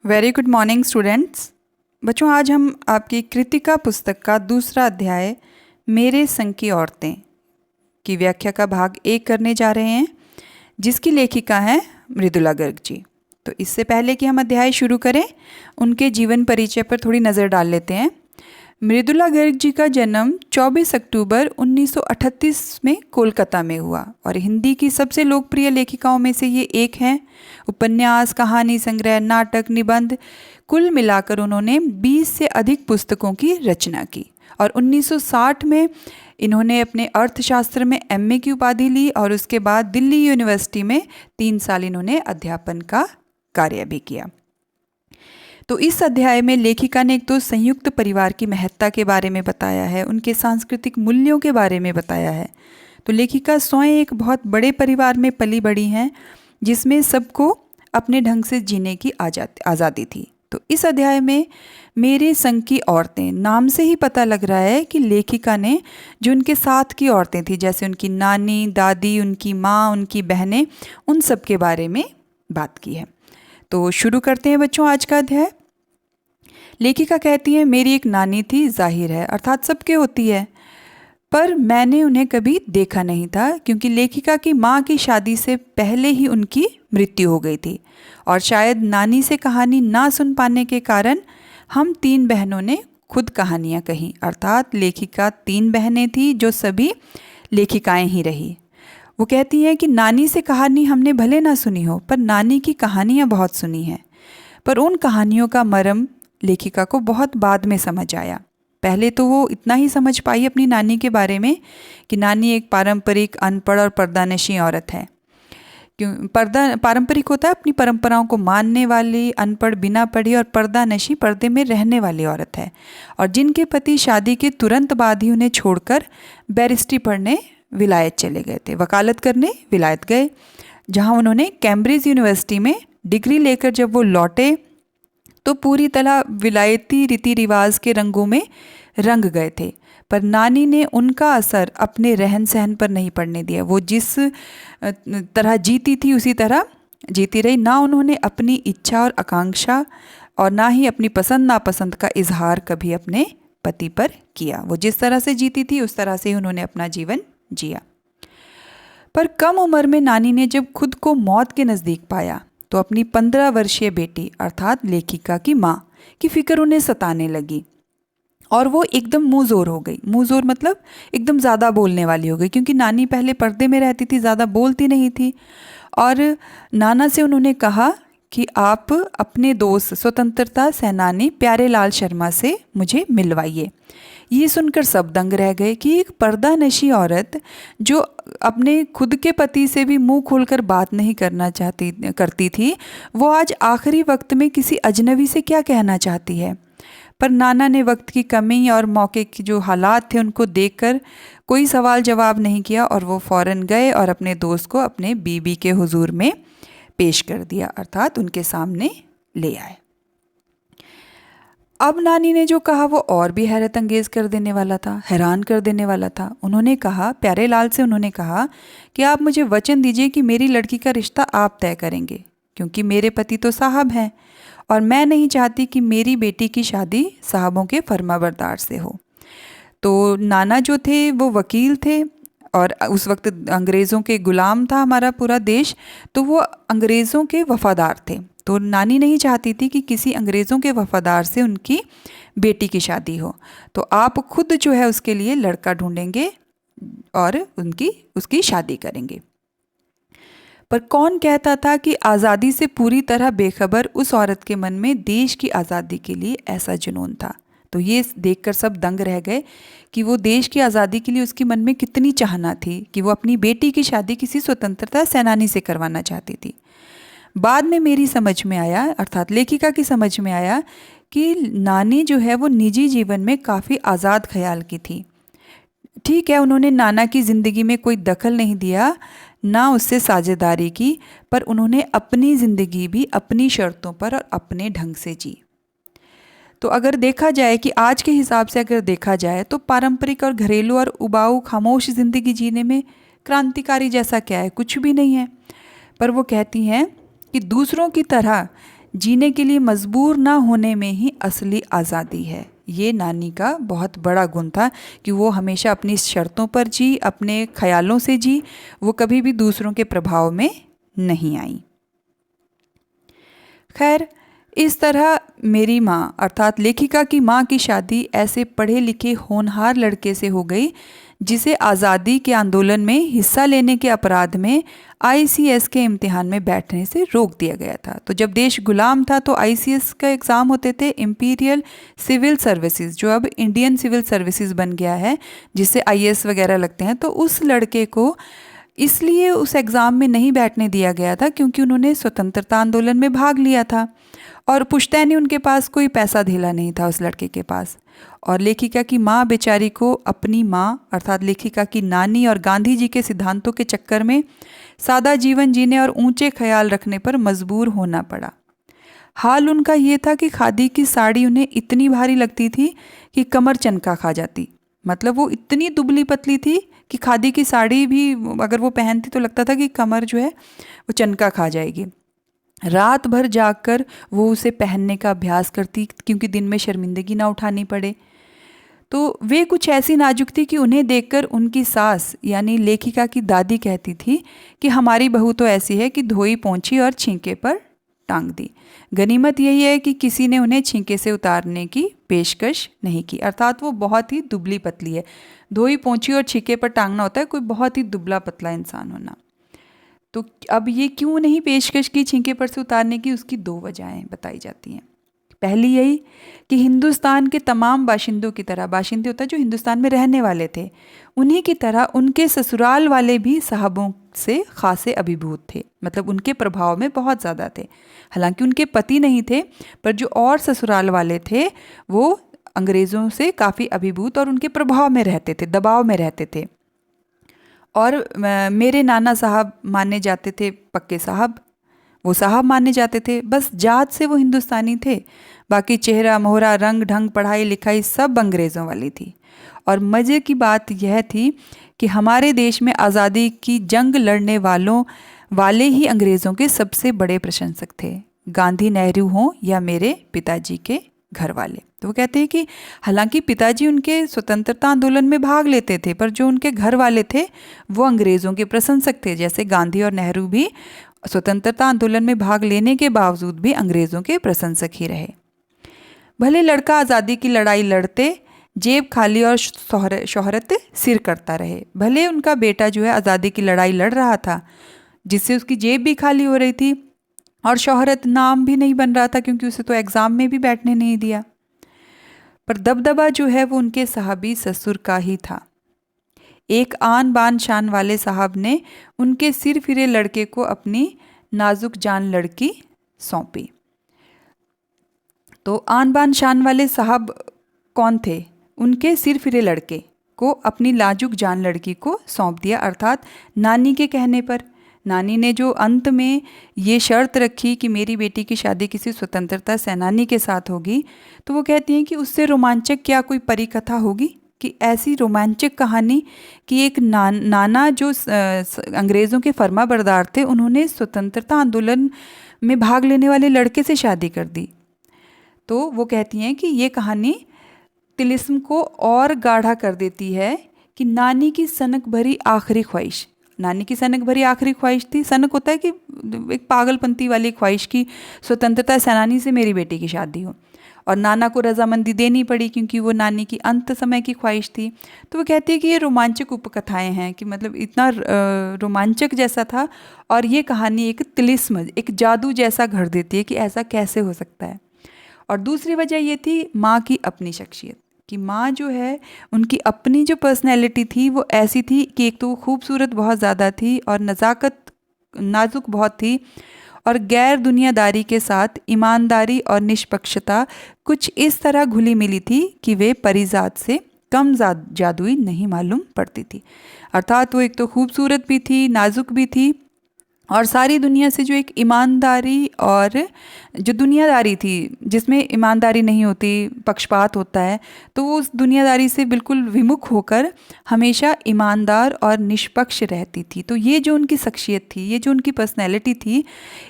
Very good morning students. बच्चों, आज हम आपकी कृतिका पुस्तक का दूसरा अध्याय मेरे संग की औरतें की व्याख्या का भाग 1 करने जा रहे हैं, जिसकी लेखिका हैं मृदुला गर्ग जी। तो इससे पहले कि हम अध्याय शुरू करें, उनके जीवन परिचय पर थोड़ी नज़र डाल लेते हैं। मृदुला गर्ग जी का जन्म 24 अक्टूबर 1938 में कोलकाता में हुआ और हिंदी की सबसे लोकप्रिय लेखिकाओं में से ये एक हैं। उपन्यास, कहानी संग्रह, नाटक, निबंध, कुल मिलाकर उन्होंने 20 से अधिक पुस्तकों की रचना की और 1960 में इन्होंने अपने अर्थशास्त्र में एमए की उपाधि ली और उसके बाद दिल्ली यूनिवर्सिटी में 3 साल इन्होंने अध्यापन का कार्य भी किया। तो इस अध्याय में लेखिका ने एक तो संयुक्त परिवार की महत्ता के बारे में बताया है, उनके सांस्कृतिक मूल्यों के बारे में बताया है। तो लेखिका स्वयं एक बहुत बड़े परिवार में पली बड़ी हैं, जिसमें सबको अपने ढंग से जीने की आज़ादी थी। तो इस अध्याय में मेरे संग की औरतें नाम से ही पता लग रहा है कि लेखिका ने जो उनके साथ की औरतें थी, जैसे उनकी नानी, दादी, उनकी माँ, उनकी बहनें, उन सब के बारे में बात की है। तो शुरू करते हैं बच्चों आज का अध्याय। लेखिका कहती है, मेरी एक नानी थी, जाहिर है अर्थात सबके होती है, पर मैंने उन्हें कभी देखा नहीं था क्योंकि लेखिका की माँ की शादी से पहले ही उनकी मृत्यु हो गई थी और शायद नानी से कहानी ना सुन पाने के कारण हम 3 बहनों ने खुद कहानियाँ कहीं। अर्थात लेखिका 3 बहनें थी जो सभी लेखिकाएं ही रही। वो कहती हैं कि नानी से कहानी हमने भले ना सुनी हो, पर नानी की कहानियाँ बहुत सुनी हैं। पर उन कहानियों का मर्म लेखिका को बहुत बाद में समझ आया। पहले तो वो इतना ही समझ पाई अपनी नानी के बारे में कि नानी एक पारंपरिक, अनपढ़ और पर्दानशी औरत है। क्यों पारंपरिक होता है अपनी परंपराओं को मानने वाली, अनपढ़ बिना पढ़ी, और पर्दानशी पर्दे में रहने वाली औरत है, और जिनके पति शादी के तुरंत बाद ही उन्हें छोड़कर बैरिस्ट्री पढ़ने विलायत चले गए थे, वकालत करने विलायत गए, जहाँ उन्होंने कैम्ब्रिज यूनिवर्सिटी में डिग्री लेकर जब वो लौटे तो पूरी तरह विलायती रीति रिवाज के रंगों में रंग गए थे। पर नानी ने उनका असर अपने रहन सहन पर नहीं पड़ने दिया। वो जिस तरह जीती थी उसी तरह जीती रही। ना उन्होंने अपनी इच्छा और आकांक्षा और ना ही अपनी पसंद नापसंद का इजहार कभी अपने पति पर किया। वो जिस तरह से जीती थी उस तरह से ही उन्होंने अपना जीवन जिया। पर कम उम्र में नानी ने जब खुद को मौत के नज़दीक पाया तो अपनी 15 वर्षीय बेटी अर्थात लेखिका की माँ की फिक्र उन्हें सताने लगी और वो एकदम मुँह ज़ोर हो गई। मुँह ज़ोर मतलब एकदम ज़्यादा बोलने वाली हो गई, क्योंकि नानी पहले पर्दे में रहती थी, ज़्यादा बोलती नहीं थी। और नाना से उन्होंने कहा कि आप अपने दोस्त स्वतंत्रता सेनानी प्यारेलाल शर्मा से मुझे मिलवाइए। ये सुनकर सब दंग रह गए कि एक पर्दानशी औरत जो अपने खुद के पति से भी मुंह खोलकर बात नहीं करती थी, वो आज आखिरी वक्त में किसी अजनबी से क्या कहना चाहती है। पर नाना ने वक्त की कमी और मौके की जो हालात थे उनको देखकर कोई सवाल जवाब नहीं किया और वो फ़ौरन गए और अपने दोस्त को अपने बीबी के हुजूर में पेश कर दिया, अर्थात उनके सामने ले आए। अब नानी ने जो कहा वो और भी हैरत अंगेज कर देने वाला था, हैरान कर देने वाला था। उन्होंने कहा, प्यारेलाल से उन्होंने कहा कि आप मुझे वचन दीजिए कि मेरी लड़की का रिश्ता आप तय करेंगे, क्योंकि मेरे पति तो साहब हैं और मैं नहीं चाहती कि मेरी बेटी की शादी साहबों के फर्माबरदार से हो। तो नाना जो थे वो वकील थे और उस वक्त अंग्रेज़ों के गुलाम था हमारा पूरा देश, तो वो अंग्रेज़ों के वफ़ादार थे। तो नानी नहीं चाहती थी कि किसी अंग्रेज़ों के वफ़ादार से उनकी बेटी की शादी हो, तो आप खुद जो है उसके लिए लड़का ढूंढेंगे और उसकी शादी करेंगे। पर कौन कहता था कि आज़ादी से पूरी तरह बेखबर उस औरत के मन में देश की आज़ादी के लिए ऐसा जुनून था। तो ये देखकर सब दंग रह गए कि वो देश की आज़ादी के लिए उसके मन में कितनी चाहना थी कि वो अपनी बेटी की शादी किसी स्वतंत्रता सेनानी से करवाना चाहती थी। बाद में मेरी समझ में आया, अर्थात लेखिका की समझ में आया कि नानी जो है वो निजी जीवन में काफ़ी आज़ाद ख्याल की थी। ठीक है, उन्होंने नाना की ज़िंदगी में कोई दखल नहीं दिया, ना उससे साझेदारी की, पर उन्होंने अपनी ज़िंदगी भी अपनी शर्तों पर और अपने ढंग से जी। तो अगर देखा जाए कि आज के हिसाब से अगर देखा जाए तो पारंपरिक और घरेलू और उबाऊ खामोश ज़िंदगी जीने में क्रांतिकारी जैसा क्या है, कुछ भी नहीं है। पर वो कहती हैं कि दूसरों की तरह जीने के लिए मजबूर ना होने में ही असली आज़ादी है। ये नानी का बहुत बड़ा गुण था कि वो हमेशा अपनी शर्तों पर जी, अपने ख्यालों से जी, वो कभी भी दूसरों के प्रभाव में नहीं आई। खैर, इस तरह मेरी माँ अर्थात लेखिका की माँ की शादी ऐसे पढ़े लिखे होनहार लड़के से हो गई जिसे आज़ादी के आंदोलन में हिस्सा लेने के अपराध में आईसीएस के इम्तिहान में बैठने से रोक दिया गया था। तो जब देश गुलाम था तो आईसीएस का एग्ज़ाम होते थे, इंपीरियल सिविल सर्विसेज, जो अब इंडियन सिविल सर्विसेज बन गया है, जिससे आईएएस वगैरह लगते हैं। तो उस लड़के को इसलिए उस एग्ज़ाम में नहीं बैठने दिया गया था क्योंकि उन्होंने स्वतंत्रता आंदोलन में भाग लिया था और पुश्तैनी उनके पास कोई पैसा धेला नहीं था उस लड़के के पास। और लेखिका की माँ बेचारी को अपनी माँ अर्थात लेखिका की नानी और गांधी जी के सिद्धांतों के चक्कर में सादा जीवन जीने और ऊंचे ख्याल रखने पर मजबूर होना पड़ा। हाल उनका ये था कि खादी की साड़ी उन्हें इतनी भारी लगती थी कि कमर चनका खा जाती। मतलब वो इतनी दुबली पतली थी कि खादी की साड़ी भी अगर वो पहनती तो लगता था कि कमर जो है वो चनका खा जाएगी। रात भर जागकर वो उसे पहनने का अभ्यास करती क्योंकि दिन में शर्मिंदगी ना उठानी पड़े। तो वे कुछ ऐसी नाजुक थी कि उन्हें देखकर उनकी सास यानी लेखिका की दादी कहती थी कि हमारी बहू तो ऐसी है कि धोई पोंछी और छींके पर टांग दी। गनीमत यही है कि किसी ने उन्हें छींके से उतारने की पेशकश नहीं की। अर्थात वो बहुत ही दुबली पतली है। धोई पोंछी और छींके पर टांगना होता है कोई बहुत ही दुबला पतला इंसान होना। तो अब ये क्यों नहीं पेशकश की छींके पर से उतारने की, उसकी दो वजहें बताई जाती हैं। पहली यही कि हिंदुस्तान के तमाम बाशिंदों की तरह, बाशिंदे होता है जो हिंदुस्तान में रहने वाले थे, उन्हीं की तरह उनके ससुराल वाले भी साहबों से खासे अभिभूत थे। मतलब उनके प्रभाव में बहुत ज़्यादा थे। हालांकि उनके पति नहीं थे, पर जो और ससुराल वाले थे वो अंग्रेज़ों से काफ़ी अभिभूत और उनके प्रभाव में रहते थे, दबाव में रहते थे। और मेरे नाना साहब माने जाते थे पक्के साहब, वो साहब माने जाते थे। बस जात से वो हिंदुस्तानी थे, बाकी चेहरा मोहरा रंग ढंग पढ़ाई लिखाई सब अंग्रेज़ों वाली थी। और मज़े की बात यह थी कि हमारे देश में आज़ादी की जंग लड़ने वाले ही अंग्रेज़ों के सबसे बड़े प्रशंसक थे, गांधी नेहरू हों या मेरे पिताजी के घर वाले। तो वो कहते हैं कि हालांकि पिताजी उनके स्वतंत्रता आंदोलन में भाग लेते थे, पर जो उनके घर वाले थे वो अंग्रेज़ों के प्रशंसक थे। जैसे गांधी और नेहरू भी स्वतंत्रता आंदोलन में भाग लेने के बावजूद भी अंग्रेज़ों के प्रशंसक ही रहे। भले लड़का आज़ादी की लड़ाई लड़ते जेब खाली और शोहरत सिर करता रहे, भले उनका बेटा जो है आज़ादी की लड़ाई लड़ रहा था जिससे उसकी जेब भी खाली हो रही थी और शोहरत नाम भी नहीं बन रहा था क्योंकि उसे तो एग्ज़ाम में भी बैठने नहीं दिया, पर दबदबा जो है वो उनके साहबी ससुर का ही था। एक आन बान शान वाले साहब ने उनके सिर फिरे लड़के को अपनी नाजुक जान लड़की सौंपी। तो आन बान शान वाले साहब कौन थे? उनके सिर फिरे लड़के को अपनी नाजुक जान लड़की को सौंप दिया, अर्थात नानी के कहने पर। नानी ने जो अंत में ये शर्त रखी कि मेरी बेटी की शादी किसी स्वतंत्रता सेनानी के साथ होगी, तो वो कहती हैं कि उससे रोमांचक क्या कोई परी कथा होगी कि ऐसी रोमांचक कहानी कि एक नाना जो अंग्रेज़ों के फर्मा बरदार थे, उन्होंने स्वतंत्रता आंदोलन में भाग लेने वाले लड़के से शादी कर दी। तो वो कहती हैं कि ये कहानी तिलिस्म को और गाढ़ा कर देती है कि नानी की सनक भरी आखिरी ख्वाहिश, नानी की सनक भरी आखिरी ख्वाहिश थी। सनक होता है कि एक पागलपंती वाली ख्वाहिश की स्वतंत्रता सेनानी से मेरी बेटी की शादी हो, और नाना को रजामंदी देनी पड़ी क्योंकि वो नानी की अंत समय की ख्वाहिश थी। तो वो कहती है कि ये रोमांचक उपकथाएं हैं कि मतलब इतना रोमांचक जैसा था, और ये कहानी एक तिलिस्म, एक जादू जैसा घर देती है कि ऐसा कैसे हो सकता है। और दूसरी वजह ये थी माँ की अपनी शख्सियत, कि माँ जो है उनकी अपनी जो पर्सनैलिटी थी वो ऐसी थी कि एक तो वो खूबसूरत बहुत ज़्यादा थी और नज़ाकत नाजुक बहुत थी, और गैर दुनियादारी के साथ ईमानदारी और निष्पक्षता कुछ इस तरह घुली मिली थी कि वे परिजात से कम जादुई नहीं मालूम पड़ती थी। अर्थात वो एक तो खूबसूरत भी थी, नाजुक भी थी, और सारी दुनिया से जो एक ईमानदारी और जो दुनियादारी थी, जिसमें ईमानदारी नहीं होती, पक्षपात होता है, तो वो उस दुनियादारी से बिल्कुल विमुख होकर हमेशा ईमानदार और निष्पक्ष रहती थी। तो ये जो उनकी शख्सियत थी, ये जो उनकी पर्सनैलिटी थी,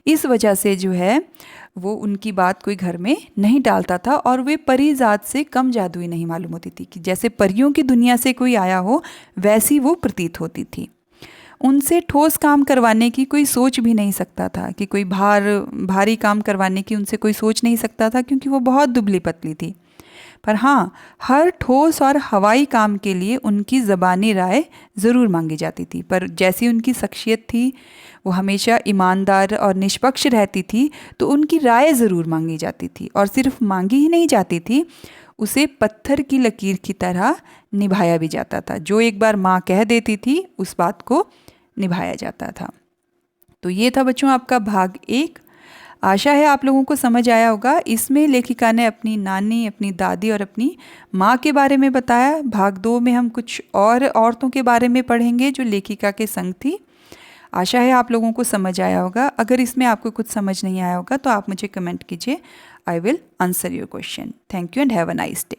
इस वजह से जो है वो उनकी बात कोई घर में नहीं डालता था और वे परी जात से कम जादुई नहीं मालूम होती थी, कि जैसे परियों की दुनिया से कोई आया हो वैसी वो प्रतीत होती थी। उनसे ठोस काम करवाने की कोई सोच भी नहीं सकता था, कि कोई भारी काम करवाने की उनसे कोई सोच नहीं सकता था, क्योंकि वो बहुत दुबली पतली थी। पर हाँ, हर ठोस और हवाई काम के लिए उनकी ज़बानी राय ज़रूर मांगी जाती थी। पर जैसी उनकी शख्सियत थी, वो हमेशा ईमानदार और निष्पक्ष रहती थी, तो उनकी राय ज़रूर मांगी जाती थी। और सिर्फ मांगी ही नहीं जाती थी, उसे पत्थर की लकीर की तरह निभाया भी जाता था। जो एक बार माँ कह देती थी, उस बात को निभाया जाता था। तो ये था बच्चों आपका भाग 1। आशा है आप लोगों को समझ आया होगा। इसमें लेखिका ने अपनी नानी, अपनी दादी और अपनी माँ के बारे में बताया। भाग 2 में हम कुछ और औरतों के बारे में पढ़ेंगे जो लेखिका के संग थी। आशा है आप लोगों को समझ आया होगा। अगर इसमें आपको कुछ समझ नहीं आया होगा तो आप मुझे कमेंट कीजिए। I will answer your question. Thank you and have a nice day.